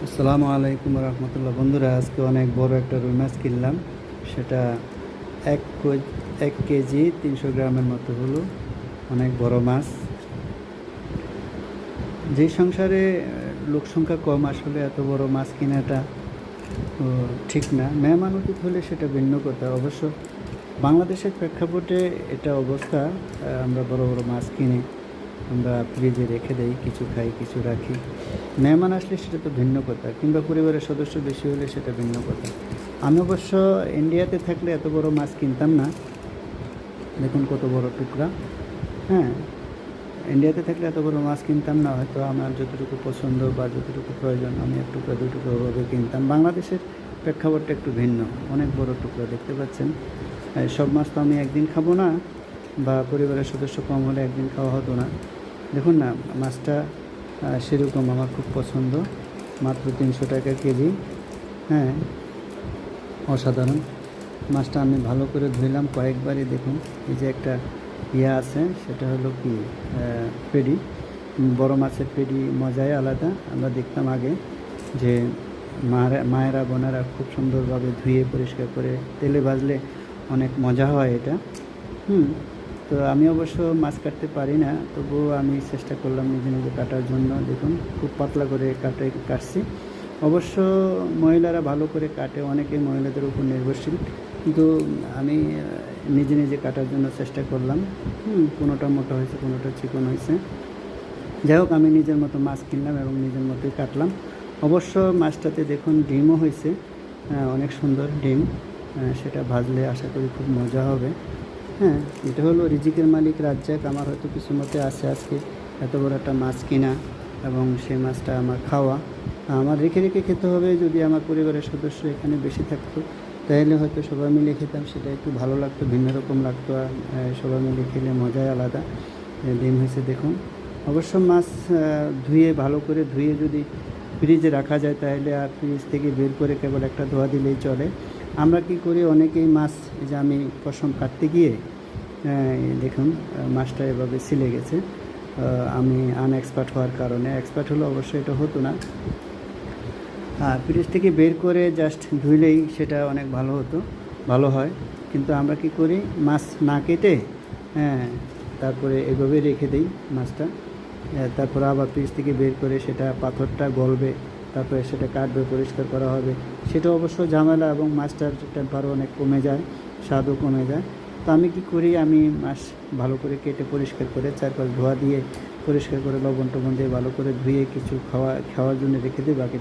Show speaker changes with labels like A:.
A: আসসালামু আলাইকুম রহমতুল্লাহ। বন্ধুরা, আজকে অনেক বড় একটা রুই মাছ কিনলাম। সেটা এক কো- 1 কেজি 300 গ্রামের মতো হলো। অনেক বড় মাছ। যেই সংসারে লোক সংখ্যা কম, আসলে এত বড় মাছ কেনাটা ঠিক না। মেহমান অতিথি হলে সেটা ভিন্ন কথা। অবশ্য বাংলাদেশের প্রেক্ষাপটে এটা অবস্থা। আমরা বড় বড় মাছ কিনি, আমরা ফ্রিজে রেখে দেই, কিছু খাই কিছু রাখি। মেহমান আসলে সেটা তো ভিন্ন কথা, কিংবা পরিবারের সদস্য বেশি হলে সেটা ভিন্ন কথা। আমি অবশ্য ইন্ডিয়াতে থাকলে এত বড় মাছ কিনতাম না। দেখুন কত বড় টুকরা। হ্যাঁ, ইন্ডিয়াতে থাকলে এত বড় মাছ কিনতাম না। হয়তো আমার যতটুকু পছন্দ বা যতটুকু প্রয়োজন আমি এক টুকরা দুই টুকরা ওভাবে কিনতাম। বাংলাদেশের প্রেক্ষাপটটা একটু ভিন্ন। অনেক বড় টুকরা দেখতে পাচ্ছেন। সব মাছ তো আমি একদিন খাবো না, বা পরিবারের সদস্য কম হলে একদিন খাওয়া হতো না। দেখুন না, মাছটা সেরকম আমার খুব পছন্দ। মাত্র 300 টাকা কেজি। হ্যাঁ, অসাধারণ। মাছটা আমি ভালো করে ধুইলাম কয়েকবারই। দেখুন, এই যে একটা আছে, সেটা হলো কি পেডি। বড় মাছের পেডি মজাই আলাদা। আমরা দেখতাম আগে যে মায়েরা বোনেরা খুব সুন্দরভাবে ধুয়ে পরিষ্কার করে তেলে ভাজলে অনেক মজা হয় এটা। তো আমি অবশ্য মাছ কাটতে পারি না, তবুও আমি চেষ্টা করলাম নিজে নিজে কাটার জন্য। দেখুন, খুব পাতলা করে কাটছি। অবশ্য মহিলারা ভালো করে কাটে, অনেকে মহিলাদের উপর নির্ভরশীল, কিন্তু আমি নিজে নিজে কাটার জন্য চেষ্টা করলাম। কোনোটা মোটা হয়েছে, কোনোটা চিকন হয়েছে। যাই হোক, আমি নিজের মতো মাছ কিনলাম এবং নিজের মতোই কাটলাম। অবশ্য মাছটাতে দেখুন ডিমও হয়েছে, অনেক সুন্দর ডিম। সেটা ভাজলে আশা করি খুব মজা হবে। হ্যাঁ, এটা হলো রিজিকের মালিক রাজ্জাক। আমার হয়তো কিছু মতে আছে আজকে এত বড় একটা মাছ কিনা এবং সেই মাছটা আমার খাওয়া। আমার রেখে রেখে খেতে হবে। যদি আমার পরিবারের সদস্য এখানে বেশি থাকতো তাহলে হয়তো সবাই মিলে খেতাম, সেটা একটু ভালো লাগতো, ভিন্ন রকম লাগতো। আর সবাই মিলে খেলে মজাই আলাদা। ডিম হয়েছে দেখুন। অবশ্য মাছ ধুয়ে, ভালো করে ধুয়ে যদি ফ্রিজে রাখা যায় তাহলে আর ফ্রিজ থেকে বের করে কেবল একটা ধোয়া দিলেই চলে। আমরা কি করি, অনেকেই মাছ, এই যে আমি পশম কাটতে গিয়ে দেখুন মাছটা এভাবে ছিলে গেছে। আমি আনএক্সপার্ট হওয়ার কারণে। এক্সপার্ট হলে অবশ্যই এটা হতো না। ফ্রিজ থেকে বের করে জাস্ট ধুইলেই সেটা অনেক ভালো হতো, ভালো হয়। কিন্তু আমরা কি করি, মাছ না কেটে হ্যাঁ তারপরে এভাবে রেখে দিই মাছটা। তারপর আবার ফ্রিজ থেকে বের করে সেটা পাথরটা গলবে, তারপরে সেটা কাটবে, পরিষ্কার করা হবে। সেটা অবশ্য ঝামেলা এবং মাছটার টেম্পারও অনেক কমে যায়, স্বাদও কমে যায়। তো আমি কি করি, আমি মাছ ভালো করে কেটে পরিষ্কার করে চারপাশ ধোয়া দিয়ে পরিষ্কার করে লবণ টবণ দিয়ে ভালো করে ধুয়ে কিছু খাওয়ার জন্য রেখে দিই। বাকিটা